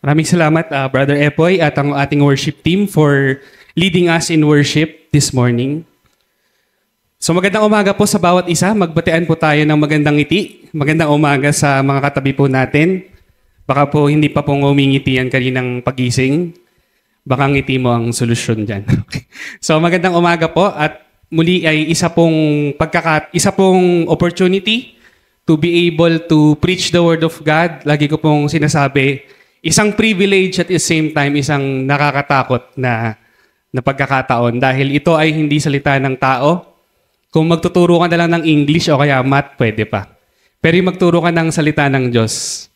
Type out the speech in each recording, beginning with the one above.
Maraming salamat, Brother Epoy at ang ating worship team for leading us in worship this morning. So magandang umaga po sa bawat isa. Magbatian po tayo ng magandang ngiti. Magandang umaga sa mga katabi po natin. Baka po hindi pa po ngumingiti yan kaninang pagising. Baka ngiti mo ang solusyon dyan. So magandang umaga po at muli ay isa pong opportunity to be able to preach the Word of God. Lagi ko pong sinasabi, isang privilege at the same time isang nakakatakot na pagkakataon dahil ito ay hindi salita ng tao. Kung magtuturo ka na lang ng English o kaya math, pwede pa. Pero yung magturo ka ng salita ng Diyos,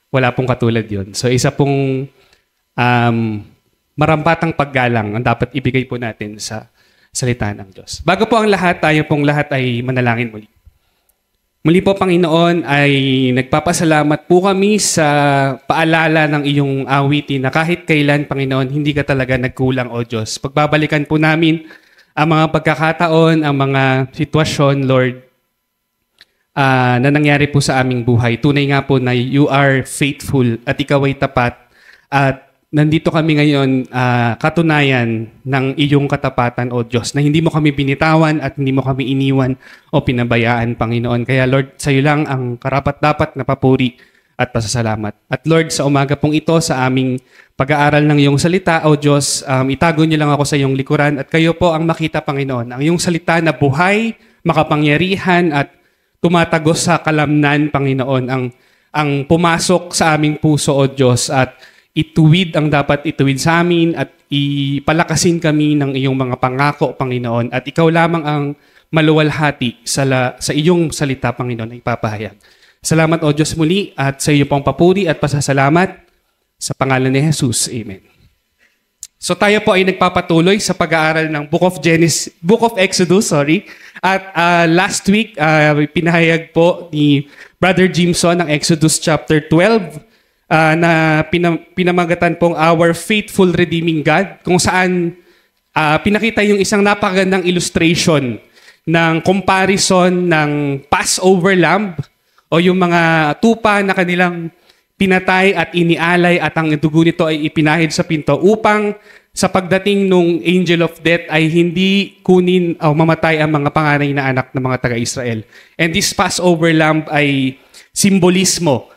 wala pong katulad yun. So isa pong marampatang paggalang ang dapat ibigay po natin sa salita ng Diyos. Bago po ang lahat, tayo pong lahat ay manalangin muli. Muli po, Panginoon, ay nagpapasalamat po kami sa paalala ng iyong awitin na kahit kailan, Panginoon, hindi ka talaga nagkulang, O Diyos. Pagbabalikan po namin ang mga pagkakataon, ang mga sitwasyon, Lord, na nangyari po sa aming buhay. Tunay nga po na you are faithful at ikaw ay tapat. At nandito kami ngayon, katunayan ng iyong katapatan, O Diyos, na hindi mo kami binitawan at hindi mo kami iniwan o pinabayaan, Panginoon. Kaya Lord, sa iyo lang ang karapat-dapat na papuri at pasasalamat. At Lord, sa umaga pong ito, sa aming pag-aaral ng iyong salita, O Diyos, itago niyo lang ako sa iyong likuran at kayo po ang makita, Panginoon. Ang iyong salita na buhay, makapangyarihan at tumatagos sa kalamnan, Panginoon, ang pumasok sa aming puso, O Diyos, at ituwid ang dapat ituwid sa amin at ipalakasin kami ng iyong mga pangako, Panginoon. At ikaw lamang ang maluwalhati sa iyong salita, Panginoon, na ipapahayag. Salamat, O Diyos, muli at sa iyo pong papuri at pasasalamat sa pangalan ni Jesus. Amen. So tayo po ay nagpapatuloy sa pag-aaral ng Book of Exodus. At last week, pinahayag po ni Brother Jimson ang Exodus chapter 12, na pinamagatan pong Our Faithful Redeeming God, kung saan pinakita yung isang napakagandang illustration ng comparison ng Passover lamb o yung mga tupa na kanilang pinatay at inialay at ang dugo nito ay ipinahid sa pinto upang sa pagdating nung angel of death ay hindi kunin o mamatay ang mga panganay na anak ng mga taga-Israel. And this Passover lamb ay simbolismo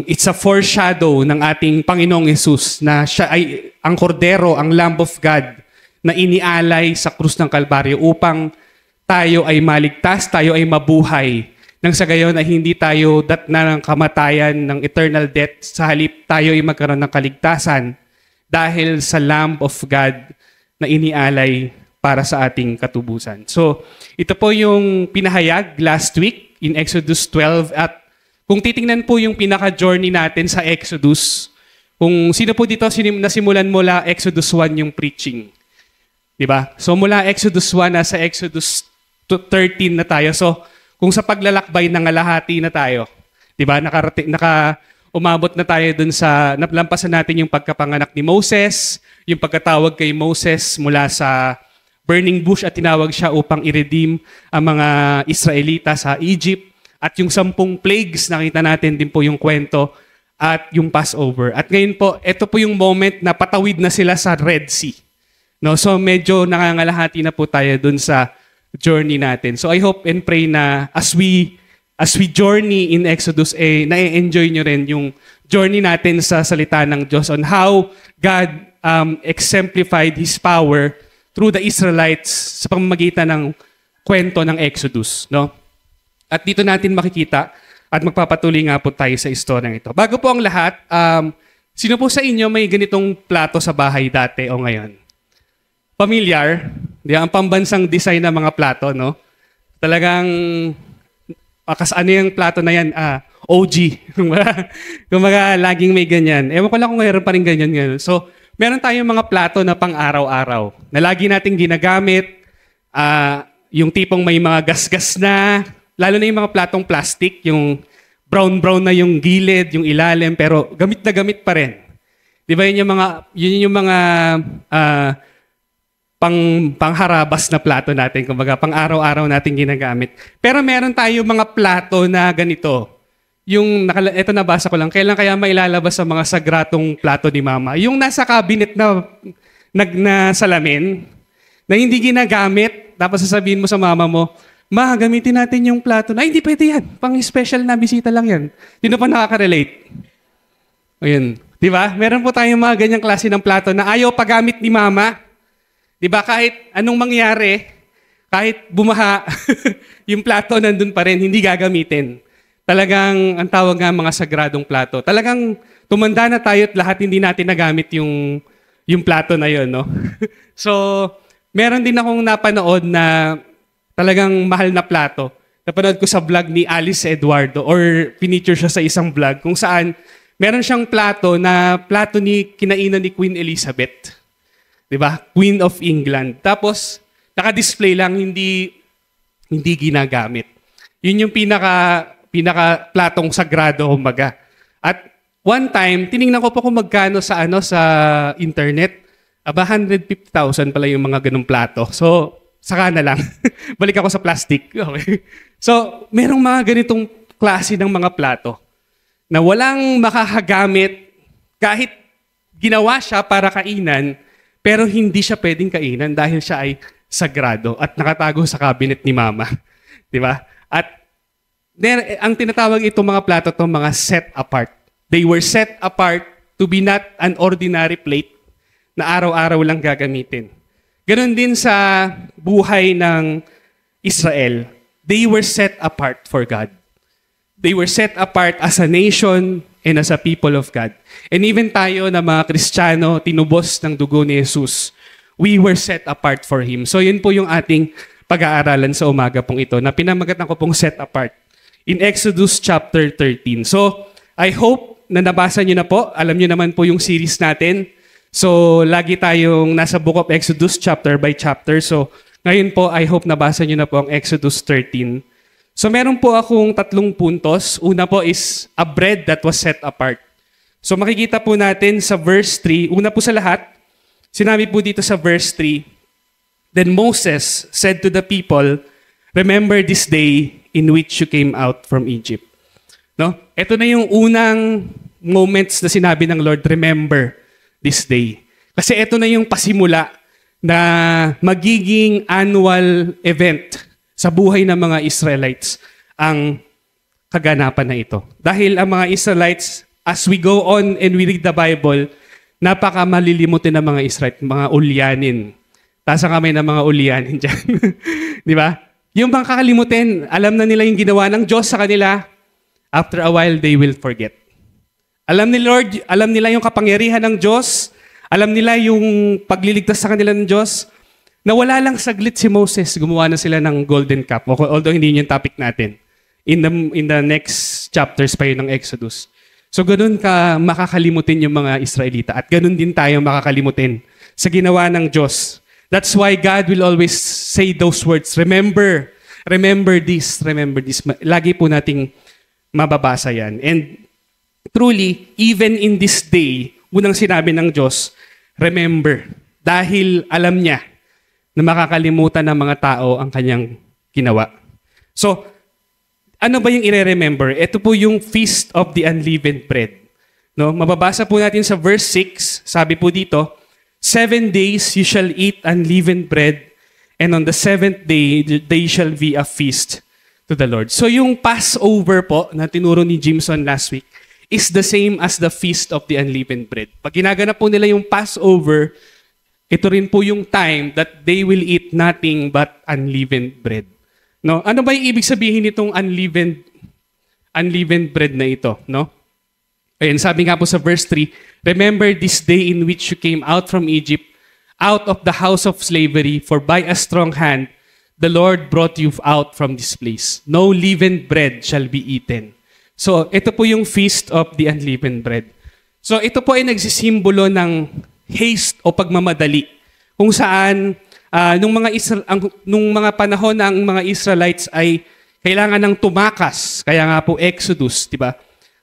it's a foreshadow ng ating Panginoong Hesus na siya ay ang kordero, ang Lamb of God na inialay sa krus ng Kalbaryo upang tayo ay maligtas, tayo ay mabuhay. Nang sa gayon ay hindi tayo datna ng kamatayan ng eternal death, sa halip tayo ay magkaroon ng kaligtasan dahil sa Lamb of God na inialay para sa ating katubusan. So ito po yung pinahayag last week in Exodus 12 at kung titingnan po yung pinaka-journey natin sa Exodus, kung sino po dito nasimulan mula Exodus 1 yung preaching. Diba? So mula Exodus 1, nasa Exodus 13 na tayo. So kung sa paglalakbay nangalahati na tayo, diba? Umabot na tayo dun sa, naplampasan natin yung pagkapanganak ni Moses, yung pagkatawag kay Moses mula sa burning bush at tinawag siya upang i-redeem ang mga Israelita sa Egypt. At yung 10 plagues, nakita natin din po yung kwento at yung Passover. At ngayon po, ito po yung moment na patawid na sila sa Red Sea. No? So medyo nangangalahati na po tayo dun sa journey natin. So I hope and pray na as we journey in Exodus, na-enjoy nyo rin yung journey natin sa salita ng Diyos on how God exemplified His power through the Israelites sa pamamagitan ng kwento ng Exodus. No? At dito natin makikita at magpapatuloy nga po tayo sa istoryang ito. Bago po ang lahat, sino po sa inyo may ganitong plato sa bahay dati o ngayon? Familiar? Ang pambansang design ng mga plato, no? Talagang, ano yung plato na yan? OG. Kumbaga, laging may ganyan. Ewan ko lang kung mayroon pa rin ganyan ngayon. So, meron tayong mga plato na pang araw-araw na lagi nating ginagamit. Yung tipong may mga gasgas na, lalo na yung mga platong plastic, yung brown-brown na yung gilid, yung ilalim, pero gamit na gamit pa rin. Di ba yun yung mga pangharabas na plato natin, kumbaga pang araw-araw natin ginagamit. Pero meron tayo mga plato na ganito, ito nabasa ko lang, kailan kaya mailalabas sa mga sagratong plato ni Mama? Yung nasa cabinet na salamin, na hindi ginagamit, tapos sasabihin mo sa mama mo, Ma, gamitin natin yung plato. Ay, hindi pwede yan. Pang-special na bisita lang yan. Sino pa nakaka-relate? Ayun. Di ba? Meron po tayong mga ganyang klase ng plato na ayaw paggamit ni Mama. Di ba? Kahit anong mangyari, kahit bumaha, yung plato nandun pa rin, hindi gagamitin. Talagang, ang tawag nga mga sagradong plato. Talagang tumanda na tayo at lahat hindi natin nagamit yung plato na yun, no? So, meron din akong napanood na talagang mahal na plato. Napanood ko sa vlog ni Alice Eduardo or pinicture siya sa isang vlog kung saan meron siyang plato ni kinainan ni Queen Elizabeth. 'Di ba? Queen of England. Tapos naka-display lang, hindi ginagamit. Yun yung pinaka platong sagrado kumbaga. At one time, tiningnan ko pa kung magkano sa internet. 150,000 pala yung mga ganung plato. So, saka na lang. Balik ako sa plastic. Okay. So, merong mga ganitong klase ng mga plato na walang makakagamit kahit ginawa siya para kainan, pero hindi siya pwedeng kainan dahil siya ay sagrado at nakatago sa cabinet ni Mama. Di ba? At ang tinatawag itong mga plato to mga set apart. They were set apart to be not an ordinary plate na araw-araw lang gagamitin. Ganon din sa buhay ng Israel. They were set apart for God. They were set apart as a nation and as a people of God. And even tayo na mga Kristiyano, tinubos ng dugo ni Jesus, we were set apart for Him. So yun po yung ating pag-aaralan sa umaga pong ito na pinamagatan ko pong set apart in Exodus chapter 13. So I hope na nabasa niyo na po. Alam niyo naman po yung series natin. So, lagi tayong nasa Book of Exodus chapter by chapter. So, ngayon po, I hope nabasa niyo na po ang Exodus 13. So, meron po akong 3 puntos. Una po is a bread that was set apart. So, makikita po natin sa verse 3. Una po sa lahat, sinabi po dito sa verse 3, Then Moses said to the people, Remember this day in which you came out from Egypt. No? Ito na yung unang moments na sinabi ng Lord, remember this day. Kasi ito na yung pasimula na magiging annual event sa buhay ng mga Israelites ang kaganapan na ito. Dahil ang mga Israelites, as we go on and we read the Bible, napaka malilimutin ng mga Israelites, mga ulyanin. Taas ang kamay ng mga ulyanin dyan. Di ba? Yung bang kakalimutin, alam na nila yung ginawa ng Diyos sa kanila, after a while, they will forget. Alam ni Lord, alam nila yung kapangyarihan ng Diyos, alam nila yung pagliligtas sa kanila ng Diyos, na wala lang saglit si Moses, gumawa na sila ng golden cup. Although hindi yun yung topic natin. In the next chapters pa yun ng Exodus. So ganun ka makakalimutin yung mga Israelita. At ganun din tayo makakalimutin sa ginawa ng Diyos. That's why God will always say those words, remember this, remember this. Lagi po nating mababasa yan. And truly, even in this day, unang sinabi ng Diyos, remember. Dahil alam niya na makakalimutan ng mga tao ang kanyang ginawa. So, ano ba yung i-remember? Ito po yung Feast of the Unleavened Bread. No? Mababasa po natin sa verse 6, sabi po dito, 7 days you shall eat unleavened bread, and on the 7th day, they shall be a feast to the Lord. So yung Passover po na tinuro ni Jimson last week is the same as the Feast of the Unleavened Bread. Pag ginaganap po nila yung Passover, ito rin po yung time that they will eat nothing but unleavened bread. No? Ano ba yung ibig sabihin nitong unleavened bread na ito? No? Ayun, sabi nga po sa verse 3, Remember this day in which you came out from Egypt, out of the house of slavery, for by a strong hand the Lord brought you out from this place. No leavened bread shall be eaten. So, ito po yung Feast of the Unleavened Bread. So, ito po ay nagsisimbolo ng haste o pagmamadali. Kung saan, nung mga panahon ng mga Israelites ay kailangan ng tumakas. Kaya nga po Exodus, di ba?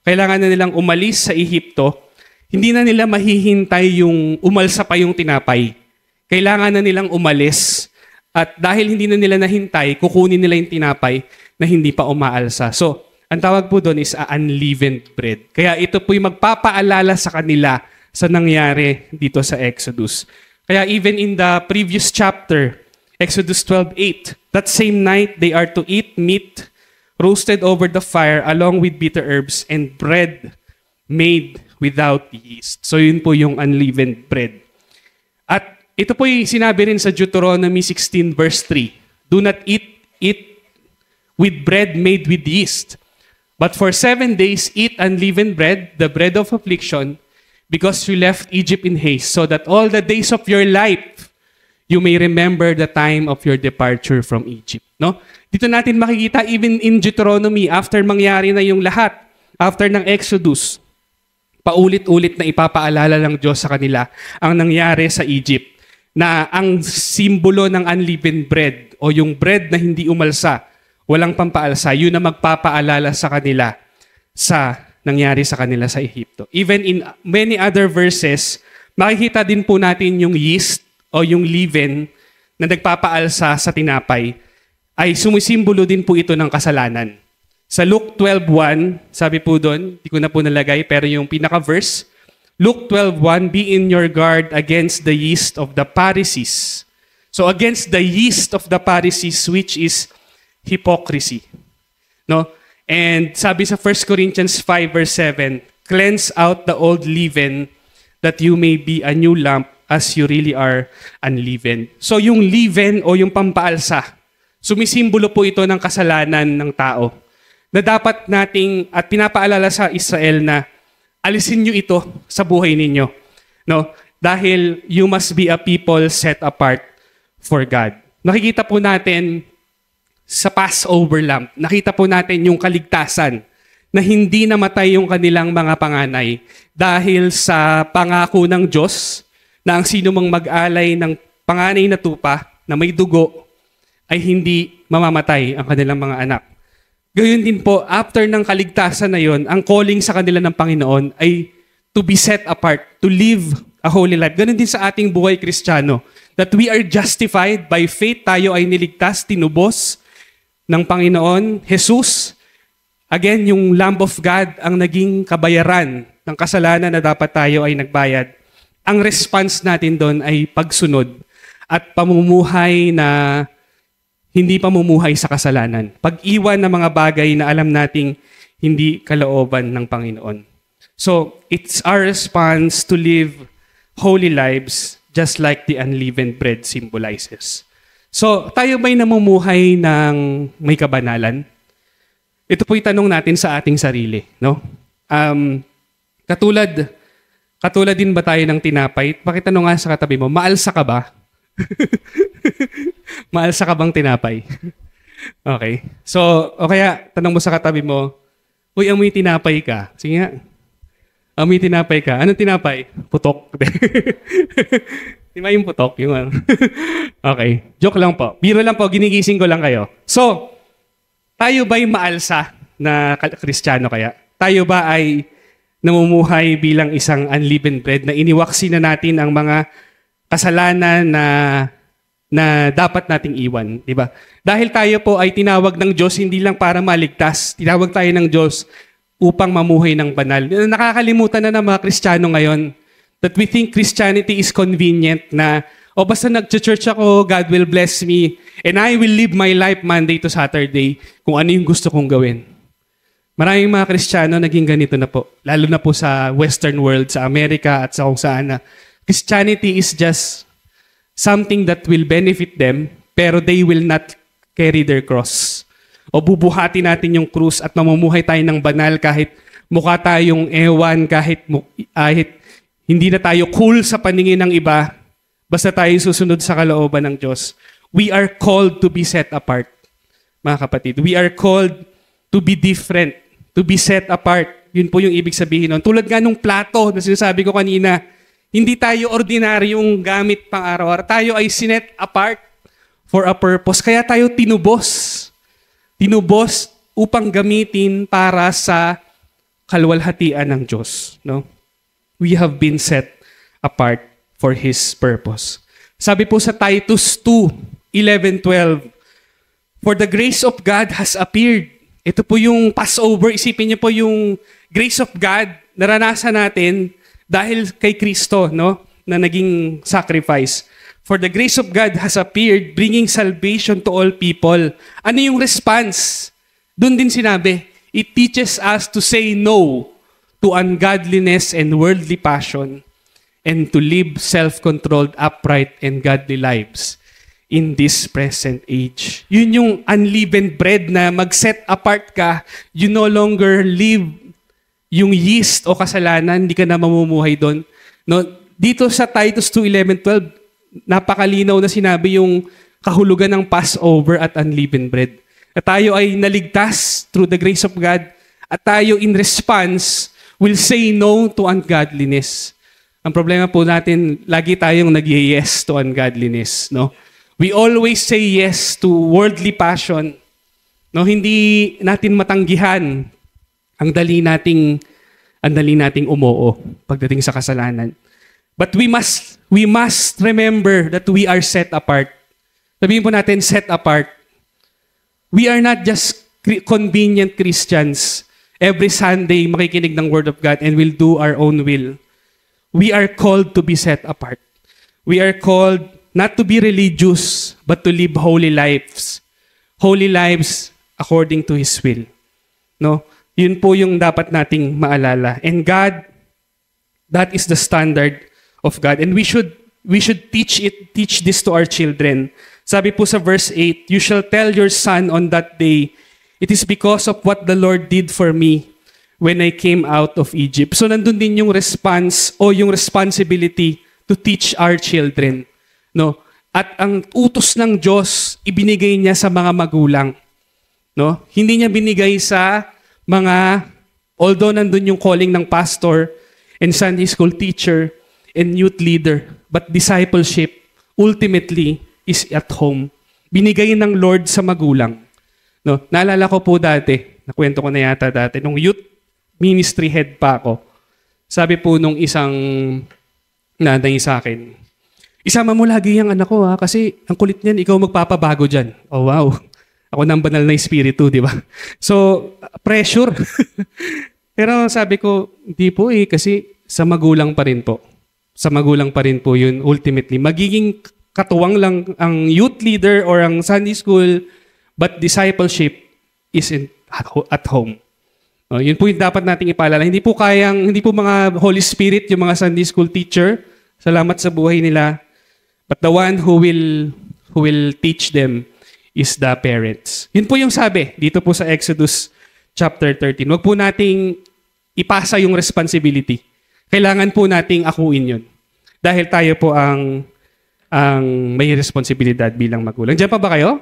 Kailangan na nilang umalis sa Ehipto. Hindi na nila mahihintay yung umalsa pa yung tinapay. Kailangan na nilang umalis. At dahil hindi na nila nahintay, kukunin nila yung tinapay na hindi pa umaalsa. So, Ang tawag po doon is unleavened bread. Kaya ito po yung magpapaalala sa kanila sa nangyari dito sa Exodus. Kaya even in the previous chapter, Exodus 12:8, that same night they are to eat meat roasted over the fire along with bitter herbs and bread made without yeast. So yun po yung unleavened bread. At ito po yung sinabi rin sa Deuteronomy 16 verse 3. Do not eat it with bread made with yeast. But for 7 days eat unleavened bread, the bread of affliction, because you left Egypt in haste, so that all the days of your life you may remember the time of your departure from Egypt. No? Dito natin makikita, even in Deuteronomy, after mangyari na yung lahat, after ng Exodus, paulit-ulit na ipapaalala ng Diyos sa kanila ang nangyari sa Egypt, na ang simbolo ng unleavened bread o yung bread na hindi umalsa, walang pampaalsa, yun na magpapaalala sa kanila sa nangyari sa kanila sa Ehipto. Even in many other verses, makikita din po natin yung yeast o yung leaven na nagpapaalsa sa tinapay, ay sumisimbolo din po ito ng kasalanan. Sa Luke 12:1, sabi po doon, di ko na po nalagay, pero yung pinaka-verse, Luke 12:1, be in your guard against the yeast of the Pharisees. So against the yeast of the Pharisees, which is hypocrisy. No? And sabi sa 1 Corinthians 5 verse 7, cleanse out the old leaven that you may be a new lump as you really are unleavened. So yung leaven o yung pampaalsa, sumisimbolo po ito ng kasalanan ng tao na dapat nating at pinapaalala sa Israel na alisin nyo ito sa buhay ninyo. No? Dahil you must be a people set apart for God. Nakikita po natin sa Passover lamb, nakita po natin yung kaligtasan na hindi namatay yung kanilang mga panganay dahil sa pangako ng Diyos na ang sino mang mag-alay ng panganay na tupa na may dugo ay hindi mamamatay ang kanilang mga anak. Gayon din po, after ng kaligtasan na yon, ang calling sa kanila ng Panginoon ay to be set apart, to live a holy life. Ganon din sa ating buhay Kristiyano, that we are justified by faith, tayo ay niligtas, tinubos ng Panginoon, Jesus. Again, yung Lamb of God ang naging kabayaran ng kasalanan na dapat tayo ay nagbayad. Ang response natin doon ay pagsunod at pamumuhay na hindi pamumuhay sa kasalanan. Pag-iwan ng mga bagay na alam nating hindi kalooban ng Panginoon. So, it's our response to live holy lives just like the unleavened bread symbolizes. So, tayo ba'y namumuhay ng may kabanalan? Ito po'y tanong natin sa ating sarili. No? Katulad din ba tayo ng tinapay? Pakitanong nga sa katabi mo, maalsa ka ba? Maalsa ka bang tinapay? Okay. So, o kaya, tanong mo sa katabi mo, uy, amoy tinapay ka. Sige nga. Amoy tinapay ka. Anong tinapay? Putok. Di ba yung putok? Yung ano? Okay. Joke lang po. Biro lang po. Ginigising ko lang kayo. So, tayo ba'y maalsa na Kristiyano kaya? Tayo ba ay namumuhay bilang isang unleavened bread na iniwaksi na natin ang mga kasalanan na dapat nating iwan, di ba? Dahil tayo po ay tinawag ng Diyos hindi lang para maligtas, tinawag tayo ng Diyos upang mamuhay ng banal. Nakakalimutan na ng mga Kristiyano ngayon that we think Christianity is convenient na basta nag-church ako, God will bless me, and I will live my life Monday to Saturday kung ano yung gusto kong gawin. Maraming mga Kristiyano naging ganito na po. Lalo na po sa Western world, sa Amerika at sa kung saan na. Christianity is just something that will benefit them, pero they will not carry their cross. O bubuhati natin yung krus at mamumuhay tayo ng banal kahit mukha tayong ewan, kahit hindi na tayo cool sa paningin ng iba, basta tayo susunod sa kalooban ng Diyos. We are called to be set apart, mga kapatid. We are called to be different, to be set apart. Yun po yung ibig sabihin nun. Tulad nga nung plato na sinasabi ko kanina, hindi tayo ordinaryong gamit pang araw-araw. Tayo ay sinet apart for a purpose. Kaya tayo tinubos. Tinubos upang gamitin para sa kalwalhatian ng Diyos. No? We have been set apart for His purpose. Sabi po sa Titus 2:11-12, for the grace of God has appeared, Ito po yung Passover. Isipin niyo po yung grace of God naranasan natin dahil kay Kristo, no? Na naging sacrifice. For the grace of God has appeared, bringing salvation to all people. Ano yung response? Doon din sinabi, it teaches us to say no to ungodliness and worldly passion and to live self-controlled, upright, and godly lives in this present age. Yun yung unleavened bread na mag-set apart ka, you no longer live yung yeast o kasalanan, hindi ka na mamumuhay doon. No, dito sa Titus 2:11-12, napakalinaw na sinabi yung kahulugan ng Passover at unleavened bread. At tayo ay naligtas through the grace of God at tayo in response will say no to ungodliness. Ang problema po natin, lagi tayong nag-yes to ungodliness, no? We always say yes to worldly passion. No, hindi natin matanggihan ang dali nating umoo pagdating sa kasalanan. But we must remember that we are set apart. Sabihin po natin, set apart. We are not just convenient Christians. Every Sunday, makikinig ng Word of God and will do our own will. We are called to be set apart. We are called not to be religious, but to live holy lives. Holy lives according to His will. No? Yun po yung dapat nating maalala. And God, that is the standard of God. And we should teach this to our children. Sabi po sa verse 8, you shall tell your son on that day, it is because of what the Lord did for me when I came out of Egypt. So nandun din yung response o yung responsibility to teach our children. No? At ang utos ng Diyos, ibinigay niya sa mga magulang. No? Hindi niya binigay sa mga, although nandun yung calling ng pastor and Sunday school teacher and youth leader, but discipleship ultimately is at home. Binigay ng Lord sa magulang. No? Naalala ko po dati, nakwento ko na yata dati, nung youth ministry head pa ako, sabi po nung isang nanay sa akin, isama mo lagi yung anak ko kasi ang kulit niyan, ikaw magpapabago dyan. Oh wow, ako nang banal na espiritu, di ba? So, pressure. Pero sabi ko, hindi po kasi sa magulang pa rin po. Sa magulang pa rin po yun ultimately. Magiging katuwang lang ang youth leader or ang Sunday school, but discipleship is at home. Yun po yung dapat nating ipaalala. Hindi po mga Holy Spirit, yung mga Sunday school teacher. Salamat sa buhay nila. But the one who will teach them is the parents. Yun po yung sabi dito po sa Exodus chapter 13. Huwag po nating ipasa yung responsibility. Kailangan po nating akuin yun. Dahil tayo po ang may responsibilidad bilang magulang. Diyan pa ba kayo?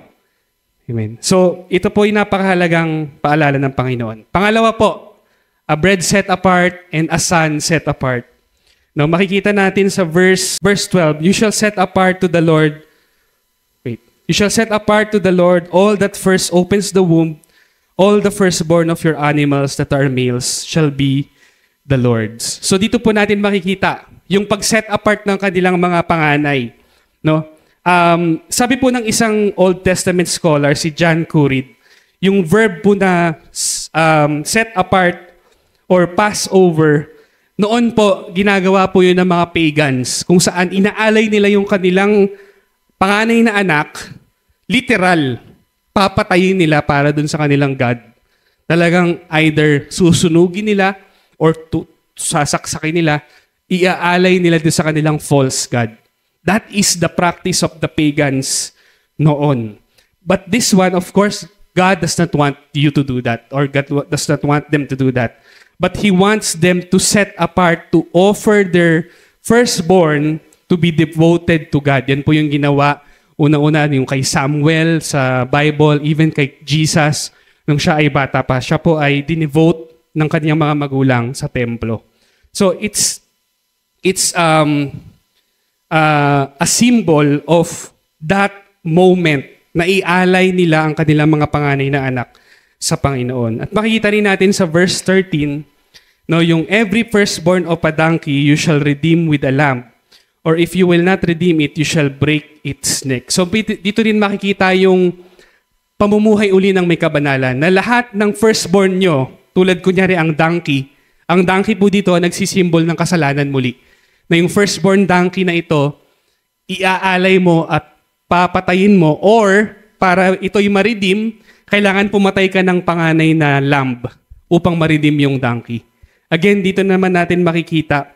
Amen. So, ito po yung napakahalagang paalala ng Panginoon. Pangalawa po, a bread set apart and a son set apart. No, makikita natin sa verse 12, you shall set apart to the Lord. You shall set apart to the Lord all that first opens the womb, all the firstborn of your animals that are males shall be the Lord's. So dito po natin makikita yung pag-set apart ng kanilang mga panganay. No? Sabi po ng isang Old Testament scholar, si John Currid, yung verb po na set apart or pass over, noon po, ginagawa po yun ng mga pagans, kung saan inaalay nila yung kanilang panganay na anak, literal, papatayin nila para dun sa kanilang God. Talagang either susunugin nila or sasaksakin nila, iaalay nila dun sa kanilang false God. That is the practice of the pagans noon. But this one, of course, God does not want you to do that, or God does not want them to do that. But He wants them to set apart, to offer their firstborn to be devoted to God. Yan po yung ginawa una-una yung kay Samuel sa Bible, even kay Jesus, nung siya ay bata pa. Siya po ay dinevote ng kanyang mga magulang sa templo. So it's a symbol of that moment na ialay nila ang kanilang mga panganay na anak sa Panginoon. At makikita rin natin sa verse 13, no, yung every firstborn of a donkey you shall redeem with a lamb. Or if you will not redeem it, you shall break its neck. So dito rin makikita yung pamumuhay uli ng may kabanalan. Na lahat ng firstborn nyo, tulad kunyari ang donkey po dito nagsisimbol ng kasalanan muli. Na yung firstborn donkey na ito, iaalay mo at papatayin mo, or para ito'y ma-redeem, kailangan pumatay ka ng panganay na lamb upang ma-redeem yung donkey. Again, dito naman natin makikita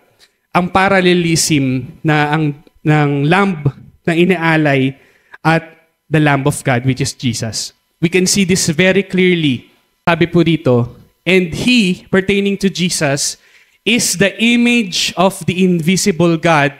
ang parallelism ng lamb na inaalay at the Lamb of God, which is Jesus. We can see this very clearly. Sabi po dito, and He, pertaining to Jesus, is the image of the invisible God,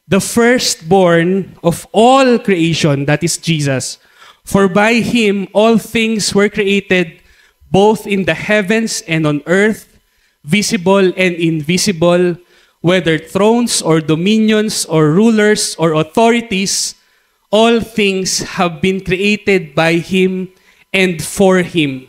the firstborn of all creation, that is Jesus. For by Him all things were created, both in the heavens and on earth, visible and invisible, whether thrones or dominions or rulers or authorities, all things have been created by Him and for Him.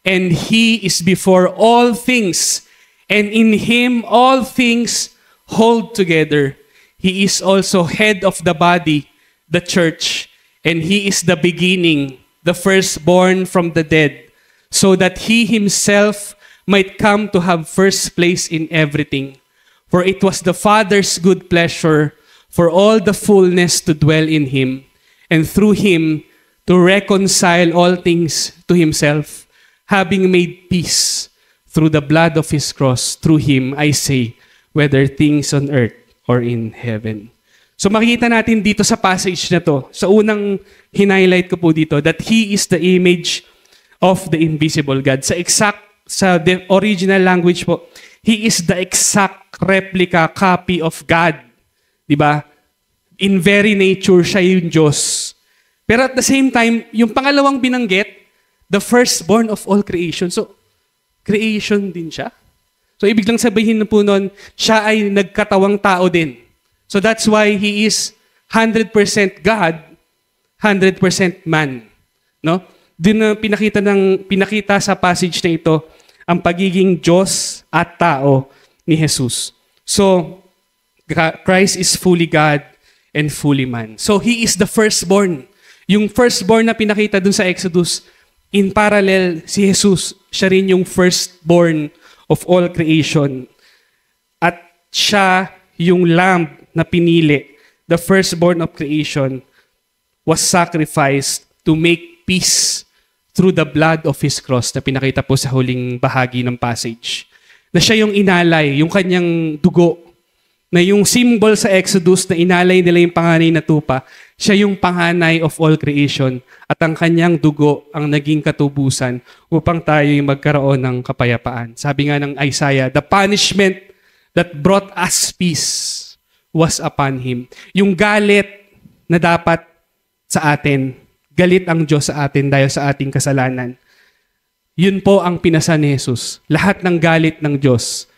And He is before all things, and in Him all things hold together. He is also head of the body, the church, and He is the beginning, the firstborn from the dead, so that He Himself might come to have first place in everything. For it was the Father's good pleasure for all the fullness to dwell in Him, and through Him to reconcile all things to Himself, having made peace through the blood of His cross. Through Him, I say, whether things on earth or in heaven. So makikita natin dito sa passage na to, sa unang hinighlight ko po dito, that He is the image of the invisible God. Sa the original language po, He is the exact replica, copy of God. Diba? In very nature, siya yung Diyos. Pero at the same time, yung pangalawang binanggit, the firstborn of all creation. So, creation din siya. So, ibig lang sabihin na po nun, siya ay nagkatawang tao din. So, that's why He is 100% God, 100% man. No? Doon na pinakita sa passage na ito, ang pagiging Diyos at tao ni Jesus. So, Christ is fully God and fully man. So, He is the firstborn. Yung firstborn na pinakita dun sa Exodus, in parallel, si Jesus, siya rin yung firstborn of all creation. At siya yung lamb na pinili, the firstborn of creation, was sacrificed to make peace through the blood of His cross na pinakita po sa huling bahagi ng passage. Na siya yung inalay, yung kanyang dugo, na yung symbol sa Exodus na inalay nila yung panganay na tupa, siya yung panganay of all creation at ang kanyang dugo ang naging katubusan upang tayo yung magkaroon ng kapayapaan. Sabi nga ng Isaiah, the punishment that brought us peace was upon Him. Yung galit na dapat sa atin, galit ang Diyos sa atin dahil sa ating kasalanan. Yun po ang pinasa ni Jesus. Lahat ng galit ng Diyos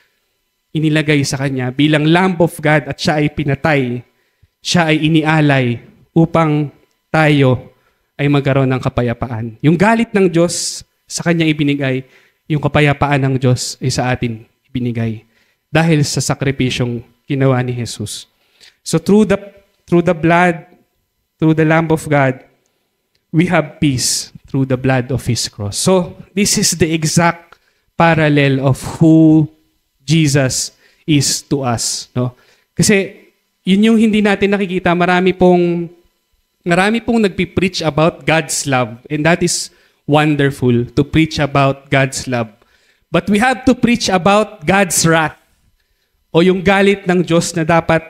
inilagay sa Kanya bilang Lamb of God at siya ay pinatay, siya ay inialay upang tayo ay magkaroon ng kapayapaan. Yung galit ng Diyos sa Kanya ibinigay, yung kapayapaan ng Diyos ay sa atin ibinigay dahil sa sakripisyong ginawa ni Jesus. So through the blood, through the Lamb of God, we have peace through the blood of His cross. So this is the exact parallel of who Jesus is to us, no? Kasi yun yung hindi natin nakikita. Marami pong nagpi-preach about God's love, and that is wonderful to preach about God's love. But we have to preach about God's wrath, o yung galit ng Diyos na dapat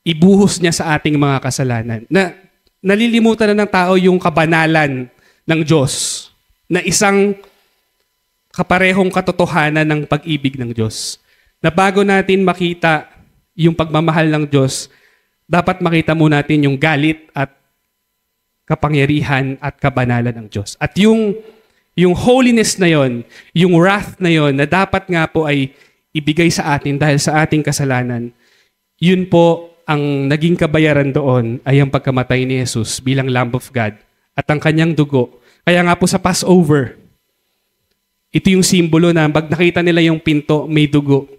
ibuhos niya sa ating mga kasalanan. Na nalilimutan na ng tao yung kabanalan ng Diyos na isang kaparehong katotohanan ng pag-ibig ng Diyos. Na bago natin makita yung pagmamahal ng Diyos, dapat makita muna natin yung galit at kapangyarihan at kabanalan ng Diyos. At yung holiness na yon, yung wrath na yon na dapat nga po ay ibigay sa atin dahil sa ating kasalanan, yun po ang naging kabayaran doon ay ang pagkamatay ni Jesus bilang Lamb of God at ang kanyang dugo. Kaya nga po sa Passover, ito yung simbolo na pag nakita nila yung pinto, may dugo.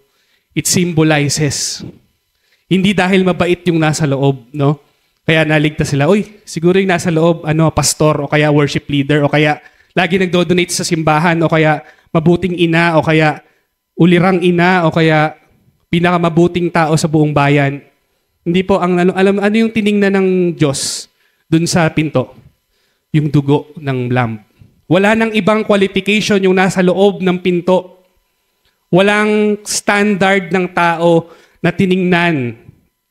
It symbolizes. Hindi dahil mabait yung nasa loob, no? Kaya naligtas sila. Uy, siguro yung nasa loob, pastor o kaya worship leader o kaya lagi nagdo-donate sa simbahan o kaya mabuting ina o kaya ulirang ina o kaya pinakamabuting tao sa buong bayan. Hindi po, alam ano yung tiningnan ng Diyos dun sa pinto? Yung dugo ng lamb. Wala nang ibang qualification yung nasa loob ng pinto. Walang standard ng tao na tiningnan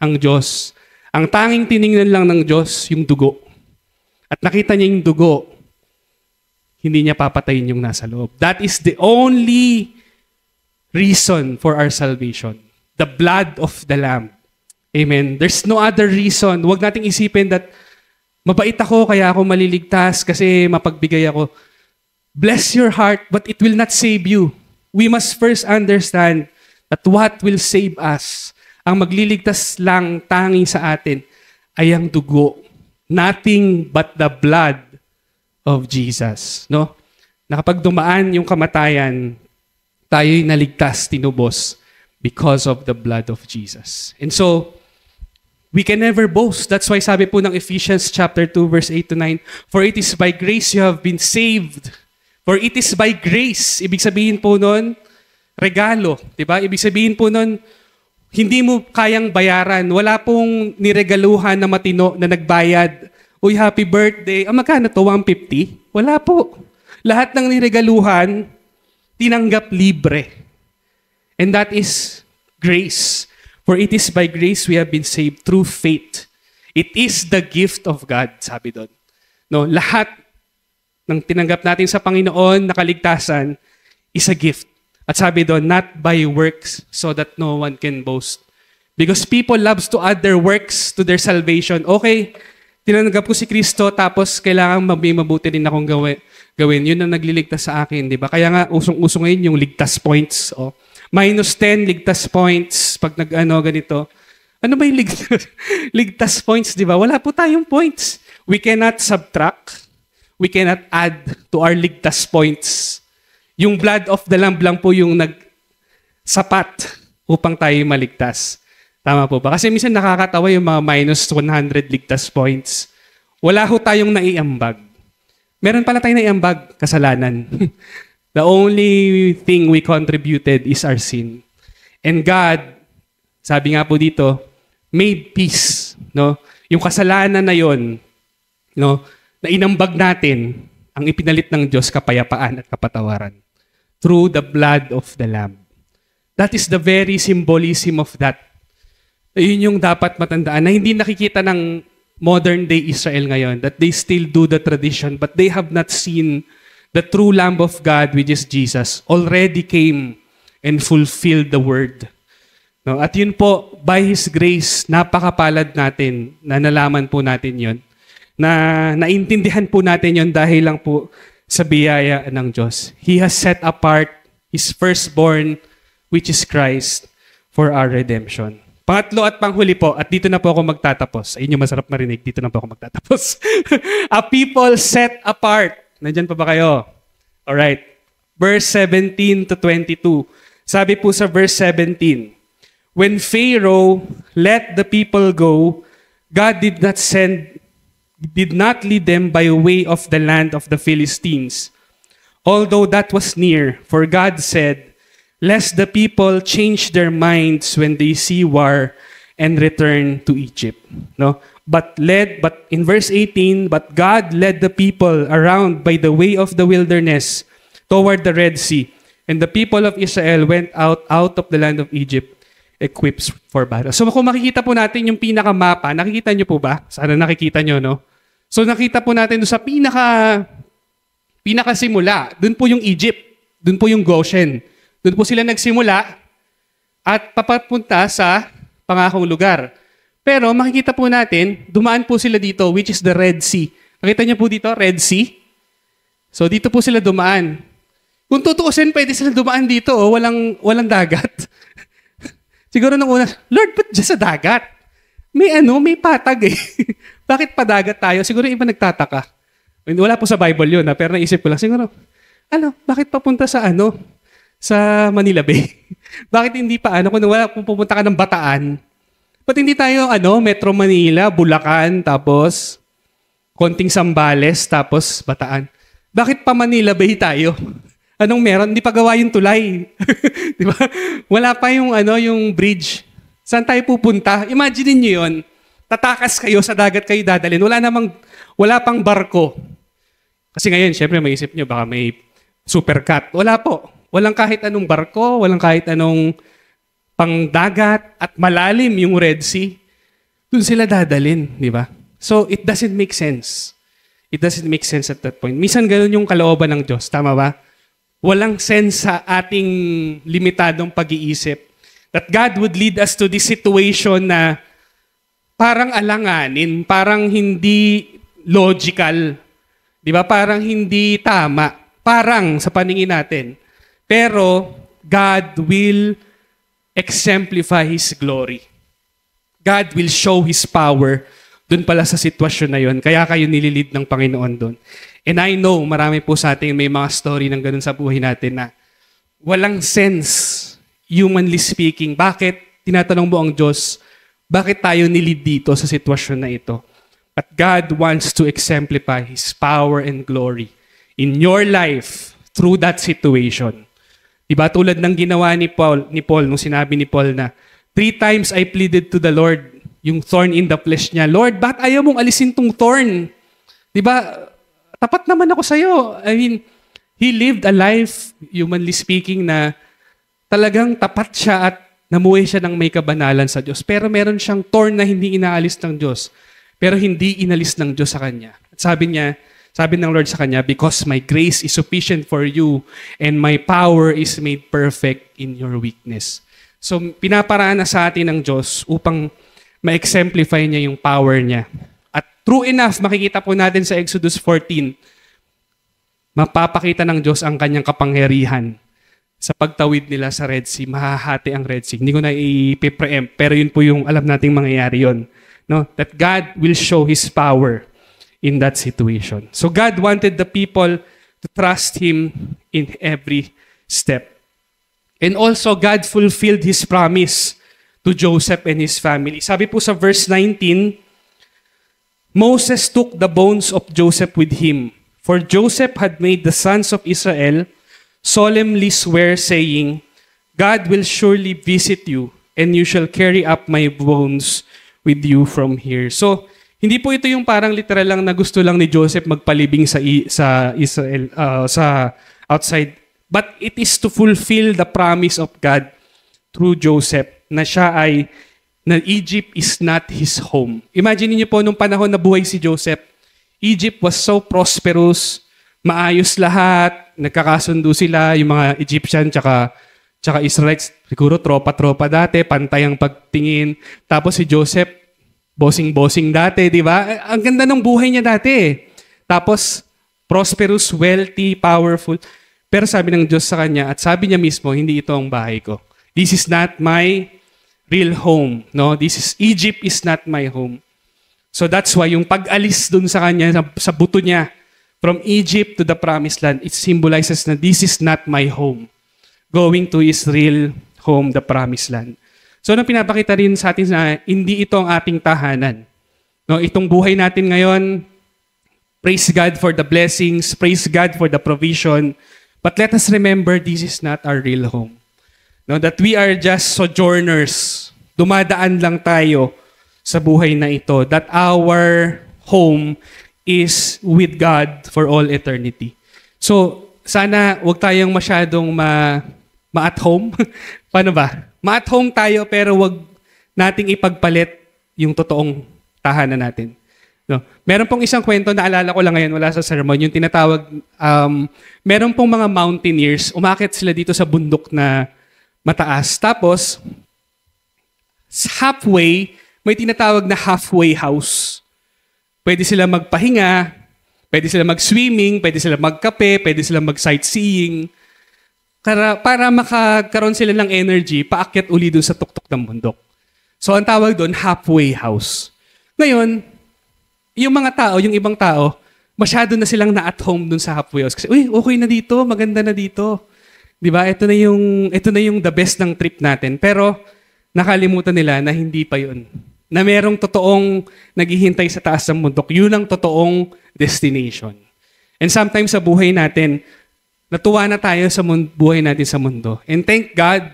ang Diyos. Ang tanging tiningnan lang ng Diyos, yung dugo. At nakita niya yung dugo, hindi niya papatayin yung nasa loob. That is the only reason for our salvation. The blood of the Lamb. Amen. There's no other reason. Huwag nating isipin that mabait ako kaya ako maliligtas kasi mapagbigay ako. Bless your heart, but it will not save you. We must first understand that what will save us, ang magliligtas lang tanging sa atin, ay ang dugo. Nothing but the blood of Jesus. No? Na kapag dumaan yung kamatayan, tayo'y naligtas, tinubos because of the blood of Jesus. And so, we can never boast. That's why sabi po ng Ephesians chapter 2 verse 8 to 9, for it is by grace you have been saved. For it is by grace. Ibig sabihin po nun, regalo. Diba? Ibig sabihin po nun, hindi mo kayang bayaran. Wala pong niregaluhan na matino na nagbayad. Uy, happy birthday. Magkano to? 150? Wala po. Lahat ng niregaluhan, tinanggap libre. And that is grace. For it is by grace we have been saved through faith. It is the gift of God, sabi doon. No, lahat ng tinanggap natin sa Panginoon na kaligtasan is a gift. At sabi doon, not by works so that no one can boast. Because people loves to add their works to their salvation. Okay, tinanggap ko si Kristo tapos kailangan mabuti rin akong gawin. Yun ang nagliligtas sa akin, di ba? Kaya nga, usong-uso ngayon yung ligtas points. Oh. -10 ligtas points pag ganito. Ano ba yung ligtas points, di ba? Wala po tayong points. We cannot subtract. We cannot add to our ligtas points. Yung blood of the Lamb lang po yung nagsapat upang tayo maligtas. Tama po ba? Kasi minsan nakakatawa yung mga -100 ligtas points. Wala ho tayong naiambag. Meron pala tayong naiambag, kasalanan. The only thing we contributed is our sin. And God, sabi nga po dito, made peace. No? Yung kasalanan na yon, no, na inambag natin, ang ipinalit ng Diyos, kapayapaan at kapatawaran. Through the blood of the Lamb. That is the very symbolism of that. Yun yung dapat matandaan na hindi nakikita ng modern day Israel ngayon, that they still do the tradition, but they have not seen the true Lamb of God, which is Jesus, already came and fulfilled the word. No? At yun po, by His grace, napakapalad natin na nalaman po natin yun. Na naintindihan po natin yun dahil lang po sa biyaya ng Diyos. He has set apart His firstborn, which is Christ, for our redemption. Pangatlo at panghuli po, at dito na po ako magtatapos. Ayun yung masarap marinig, dito na po ako magtatapos. A people set apart. Nandyan pa ba kayo? Alright. Verse 17 to 22. Sabi po sa verse 17, when Pharaoh let the people go, God did not lead them by way of the land of the Philistines, although that was near, for God said, lest the people change their minds when they see war and return to Egypt. No? But in verse 18, but God led the people around by the way of the wilderness toward the Red Sea, and the people of Israel went out of the land of Egypt equipped for battle. So kung makikita po natin yung pinakamapa, nakikita nyo po ba? Sana nakikita nyo, no? So nakita po natin doon sa pinakasimula, doon po yung Egypt, doon po yung Goshen. Doon po sila nagsimula at papapunta sa pangakong lugar. Pero makikita po natin, dumaan po sila dito, which is the Red Sea. Nakita niyo po dito, Red Sea? So dito po sila dumaan. Kung tutuusin, pwede sila dumaan dito, walang dagat. Siguro nung una, Lord, ba't dyan sa dagat? May patag eh. Bakit pa dagat tayo? Siguro iba nagtataka. Wala po sa Bible yun, pero naisip ko lang, siguro, bakit papunta sa sa Manila Bay? Bakit hindi pa kung pupunta ka ng Bataan, Ba't hindi tayo, Metro Manila, Bulacan, tapos konting Sambales, tapos Bataan? Bakit pa Manila Bay tayo? Anong meron? Hindi pa gawa yung tulay. Di ba? Wala pa yung, yung bridge. Saan tayo pupunta? Imagine niyo yun. Tatakas kayo, sa dagat kayo dadalhin. Wala pang barko. Kasi ngayon, syempre, maisip nyo, baka may supercat. Wala po. Walang kahit anong barko, walang kahit anong pangdagat, at malalim yung Red Sea. Doon sila dadalhin, di ba? So, it doesn't make sense. It doesn't make sense at that point. Minsan ganun yung kalooban ng Diyos. Tama ba? Walang sense sa ating limitadong pag-iisip that God would lead us to this situation na parang alanganin, parang hindi logical, di ba? Parang hindi tama, parang sa paningin natin. Pero God will exemplify His glory. God will show His power doon pala sa sitwasyon na yon. Kaya kayo nililid ng Panginoon doon. And I know, marami po sa atin may mga story ng ganun sa buhay natin na walang sense, humanly speaking. Bakit? Tinatanong mo ang Diyos, bakit tayo nilid dito sa sitwasyon na ito? But God wants to exemplify His power and glory in your life through that situation. Diba? Tulad ng ginawa ni Paul, nung sinabi ni Paul na, 3 times I pleaded to the Lord, yung thorn in the flesh niya, Lord, bakit ayaw mong alisin tong thorn? Diba? Tapat naman ako sa'yo. I mean, he lived a life, humanly speaking, na talagang tapat siya at namuhay siya ng may kabanalan sa Diyos. Pero meron siyang thorn na hindi inaalis ng Diyos. Pero hindi inalis ng Diyos sa kanya. At sabi ng Lord sa kanya, because my grace is sufficient for you and my power is made perfect in your weakness. So, pinaparaan na sa atin ng Diyos upang ma-exemplify niya yung power niya. At true enough, makikita po natin sa Exodus 14, mapapakita ng Diyos ang kanyang kapangyarihan sa pagtawid nila sa Red Sea. Mahahati ang Red Sea. Hindi ko na i-preempt, pero yun po yung alam nating mangyayari yun. No? That God will show His power in that situation. So God wanted the people to trust Him in every step. And also, God fulfilled His promise to Joseph and his family. Sabi po sa verse 19, Moses took the bones of Joseph with him, for Joseph had made the sons of Israel solemnly swear, saying, God will surely visit you, and you shall carry up my bones with you from here. So, hindi po ito yung parang literal lang na gusto lang ni Joseph magpalibing sa Israel, sa outside. But it is to fulfill the promise of God through Joseph na Egypt is not his home. Imagine niyo po nung panahon na buhay si Joseph, Egypt was so prosperous, maayos lahat, nagkakasundo sila, yung mga Egyptian tsaka Israelites, siguro tropa-tropa dati, pantay ang pagtingin. Tapos si Joseph, bossing-bossing dati, di ba? Ang ganda ng buhay niya dati. Tapos, prosperous, wealthy, powerful. Pero sabi ng Diyos sa kanya, at sabi niya mismo, hindi ito ang bahay ko. This is not my real home. No, Egypt is not my home. So that's why yung pag-alis dun sa kanya, sa buto niya, from Egypt to the promised land, it symbolizes na this is not my home. Going to his real home, the promised land. So ano pinapakita rin sa atin na hindi ito ang ating tahanan. No, itong buhay natin ngayon, praise God for the blessings, praise God for the provision, but let us remember this is not our real home. No, that we are just sojourners. Dumadaan lang tayo sa buhay na ito. That our home is with God for all eternity. So, sana wag tayong masyadong ma-at home. Paano ba? Ma-at home tayo pero wag nating ipagpalit yung totoong tahanan natin. No. Meron pong isang kwento na alala ko lang ngayon, wala sa sermon, yung tinatawag, meron pong mga mountaineers, umakit sila dito sa bundok na mataas. Tapos, halfway, may tinatawag na halfway house. Pwede sila magpahinga, pwede sila mag-swimming, pwede sila magkape, pwede sila mag-sightseeing. Para makakaroon sila ng energy, paakyat uli dun sa tuktok ng bundok. So, ang tawag doon, halfway house. Ngayon, yung mga tao, yung ibang tao, masyado na silang na-at home dun sa halfway house. Kasi, okay na dito, maganda na dito. Di ba? Ito na yung the best ng trip natin. Pero nakalimutan nila na hindi pa yun. na merong totoong naghihintay sa taas ng bundok. Yun ang totoong destination. And sometimes sa buhay natin, natuwa na tayo sa buhay natin sa mundo. And thank God,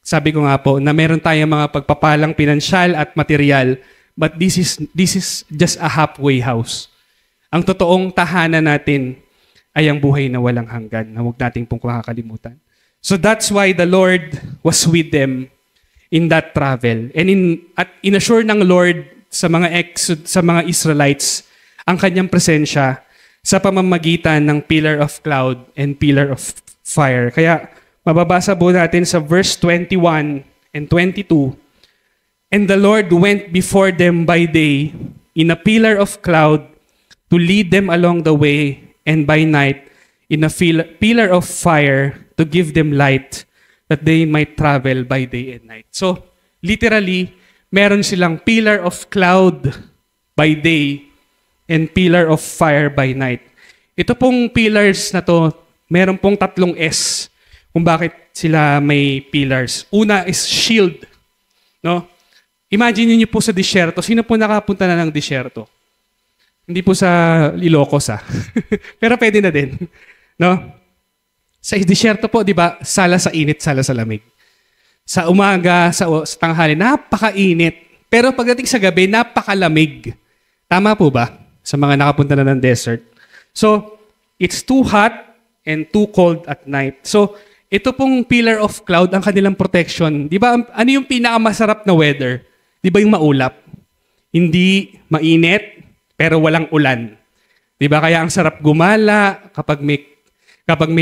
sabi ko nga po, na meron tayong mga pagpapalang pinansyal at material, but this is just a halfway house. Ang totoong tahanan natin ay ang buhay na walang hanggan, na huwag nating pong makakalimutan. So that's why the Lord was with them in that travel. And inassure ng Lord sa mga Israelites ang kanyang presensya sa pamamagitan ng pillar of cloud and pillar of fire. Kaya mababasa po natin sa verse 21 and 22. And the Lord went before them by day in a pillar of cloud to lead them along the way, and by night in a pillar of fire to give them light, that they might travel by day and night. So, literally, meron silang pillar of cloud by day and pillar of fire by night. Ito pong pillars na to, meron pong 3 S kung bakit sila may pillars. Una is shield. No? Imagine niyo po sa disyerto. Sino po nakapunta na ng disyerto? Hindi po sa Ilocos, Pero pwede na din. No? Sa disyerto po, di ba, sala sa init, sala sa lamig. Sa umaga, sa tanghali, napakainit. Pero pagdating sa gabi, napakalamig. Tama po ba? Sa mga nakapunta na ng desert. So, it's too hot and too cold at night. So, ito pong pillar of cloud, ang kanilang protection. Di ba, ano yung pinakamasarap na weather? Di ba yung maulap? Hindi mainit, pero walang ulan. Di ba? Kaya ang sarap gumala kapag may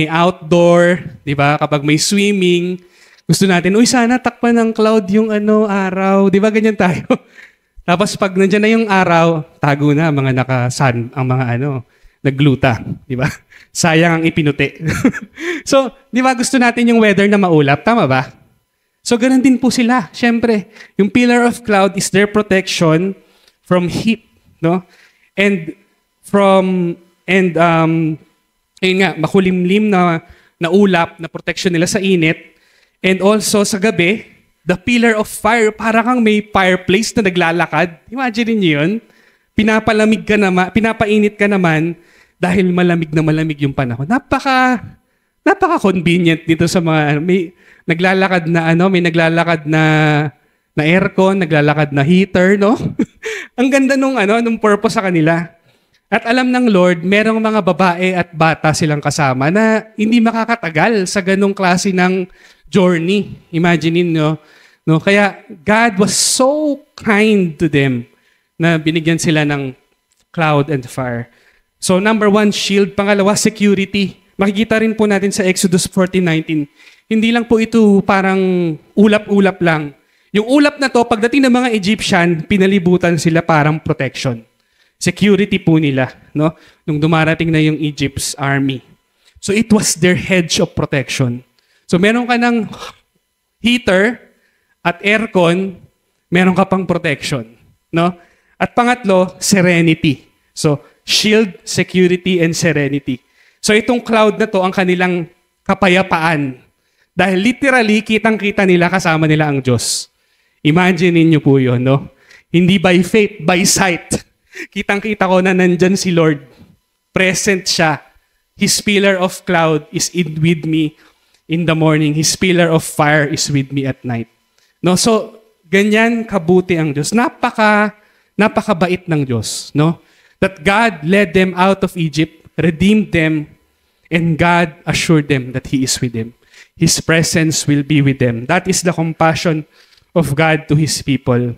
outdoor, di ba? Kapag may swimming, gusto natin, sana takpan ng cloud yung araw. Di ba? Ganyan tayo. Tapos pag nandiyan na yung araw, tago na mga nakasan, ang mga nagluta. Di ba? Sayang ang ipinuti. So, di ba gusto natin yung weather na maulap? Tama ba? So, ganun din po sila. Siyempre, yung pillar of cloud is their protection from heat. No? Ayun nga, makulimlim na ulap na protection nila sa init. And also sa gabi, the pillar of fire, para kang may fireplace na naglalakad. Imagine niyo yun. Pinapainit ka naman dahil malamig na malamig yung panahon. Napaka-convenient dito sa mga may naglalakad na aircon, naglalakad na heater, no? Ang ganda nung purpose sa kanila. At alam ng Lord, merong mga babae at bata silang kasama na hindi makakatagal sa ganong klase ng journey. Imagine nyo. No? Kaya God was so kind to them na binigyan sila ng cloud and fire. So 1, shield. Pangalawa, security. Makikita rin po natin sa Exodus 14:19. Hindi lang po ito parang ulap-ulap lang. Yung ulap na to, pagdating ng mga Egyptian, pinalibutan sila parang protection. Security po nila, no? Nung dumarating na yung Egypt's army. So it was their hedge of protection. So meron ka ng heater at aircon, meron ka pang protection, no? At pangatlo, serenity. So shield, security, and serenity. So itong cloud na to ang kanilang kapayapaan. Dahil literally, kitang-kita nila kasama nila ang Diyos. Imagine niyo po yun, no? Hindi by faith, by sight. Kitang-kita ko na nandyan si Lord. Present siya. His pillar of cloud is with me in the morning. His pillar of fire is with me at night. No? So, ganyan kabuti ang Diyos. Napakabait ng Diyos. No? That God led them out of Egypt, redeemed them, and God assured them that He is with them. His presence will be with them. That is the compassion of God to His people.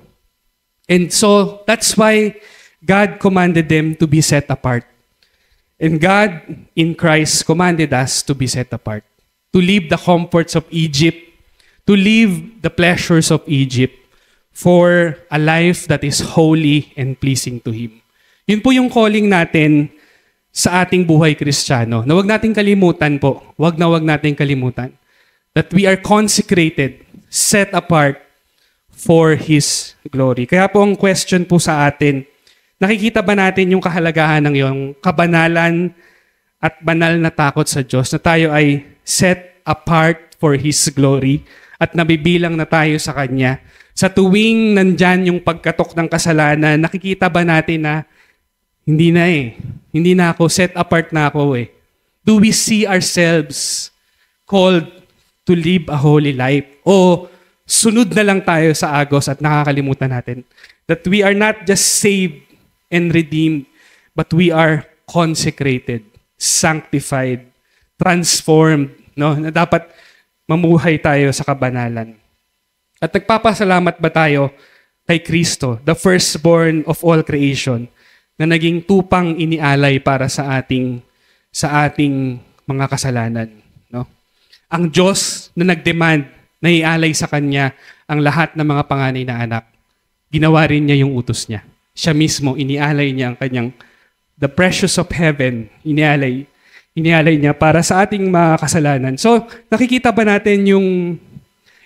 And so, that's why God commanded them to be set apart. And God in Christ commanded us to be set apart. To leave the comforts of Egypt, to leave the pleasures of Egypt for a life that is holy and pleasing to Him. Yun po yung calling natin sa ating buhay Kristiyano. Na wag nating kalimutan po. Wag nating kalimutan. That we are consecrated, set apart for His glory. Kaya po ang question po sa atin, nakikita ba natin yung kahalagahan ng yung kabanalan at banal na takot sa Diyos na tayo ay set apart for His glory at nabibilang na tayo sa Kanya Sa tuwing nandyan yung pagkatok ng kasalanan, nakikita ba natin na hindi na hindi na ako, set apart na ako Do we see ourselves called to live a holy life? O sunod na lang tayo sa agos at nakakalimutan natin that we are not just saved and redeemed, but we are consecrated, sanctified, transformed, no? Na dapat mamuhay tayo sa kabanalan. At nagpapasalamat ba tayo kay Kristo, the firstborn of all creation, na naging tupang inialay para sa ating mga kasalanan, no? Ang Diyos na nagdemand na ialay sa Kanya ang lahat ng mga panganay na anak, ginawa rin niya yung utos niya. Siya mismo, inialay niya ang kanyang, the precious of heaven, inialay niya para sa ating mga kasalanan. So, nakikita ba natin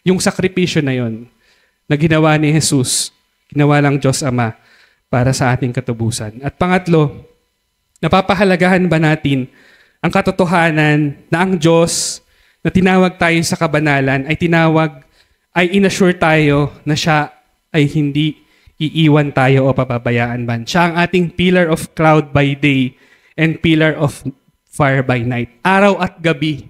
yung sakripisyo na yon na ginawa ni Jesus, ginawa lang Diyos Ama para sa ating katubusan. At pangatlo, napapahalagahan ba natin ang katotohanan na ang Diyos na tinawag tayo sa kabanalan ay inassure tayo na siya ay hindi iiwan tayo o pababayaan man. Siya ang ating pillar of cloud by day and pillar of fire by night. Araw at gabi,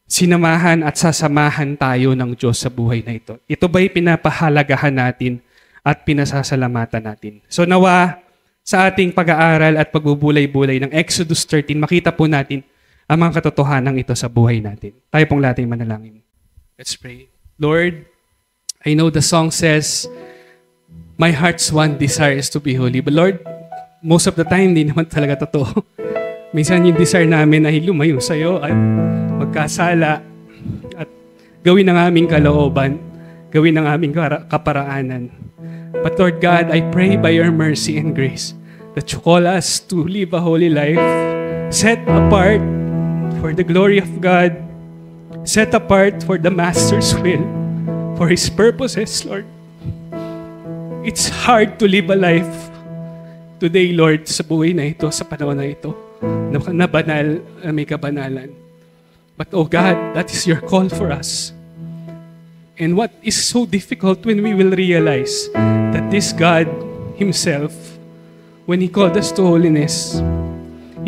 sinamahan at sasamahan tayo ng Diyos sa buhay na ito. Ito ba'y pinapahalagahan natin at pinasasalamatan natin? So nawa, sa ating pag-aaral at pagbubulay-bulay ng Exodus 13, makita po natin ang mga katotohanan ito sa buhay natin. Tayo pong lahat ay manalangin. Let's pray. Lord, I know the song says, my heart's one desire is to be holy. But Lord, most of the time, hindi naman talaga totoo. Minsan yung desire namin ay lumayo sa'yo at magkasala at gawin ang aming kalooban, gawin ang aming kaparaanan. But Lord God, I pray by your mercy and grace that you call us to live a holy life, set apart for the glory of God, set apart for the Master's will, for His purposes, Lord. It's hard to live a life today, Lord, sa buhay na ito, sa panahon na ito, na banal, na may kabanalan. But oh God, that is your call for us. And what is so difficult when we will realize that this God Himself, when He called us to holiness,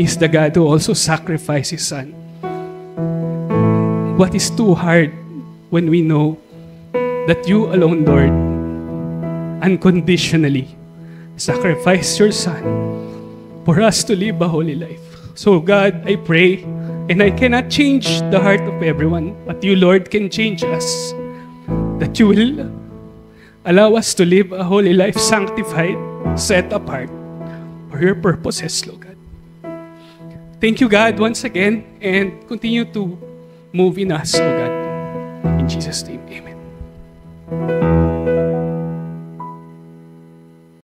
is the God who also sacrificed His Son. What is too hard when we know that you alone, Lord, unconditionally sacrificed your Son for us to live a holy life. So God, I pray, and I cannot change the heart of everyone, but you, Lord, can change us. That you will allow us to live a holy life, sanctified, set apart for your purposes, Lord God. Thank you, God, once again, and continue to move in us, Lord God. In Jesus' name, amen.